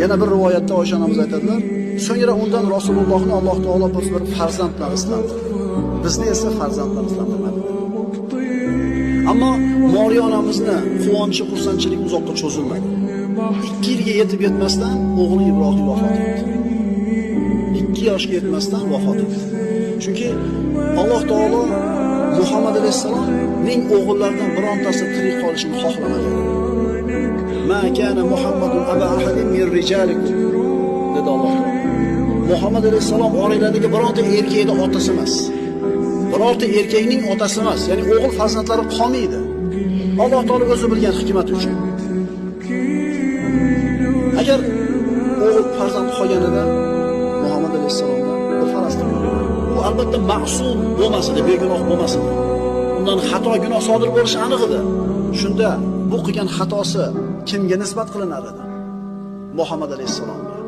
Yana bir rivoyatda Oysha onamiz aytadilar, so'ngra undan Rasulullohni Alloh taolo bir farzandlar islandi. Bizni esa farzandlar islantirmadi. Ammo Moriya onamizni quvonchi, xursandchilik uzoqqa cho'zilmadi. 2 yilga yetib yetmasdan o'g'li Ibrohim vafot etdi. 2 yoshga yetmasdan vafot etdi. Chunki Alloh taolo Muhammad alayhisalomning o'g'illaridan birontasi tirik qolishini xohlamagan. Ma kana Muhammadun aba ahadin min rijalikum dedi Alloh taolo. Muhammad alayhisalom oiladagi bironta erkakning otasi emas. Birorta erkakning otasi emas, ya'ni o'g'il farzandlari qolmaydi. Alloh taolo o'zi bilgan hikmat uchun. Agar o'g'il farzand qolganida Muhammad alayhisalomdan bir falastin bu albatta ma'sum bo'lmasdi, begunoh bo'lmasdi. Undan xato gunoh sodir bo'lishi aniq edi. Shunda bu qilgan xatosi kimga nisbat qilinar edi? Muhammad alayhisalomga.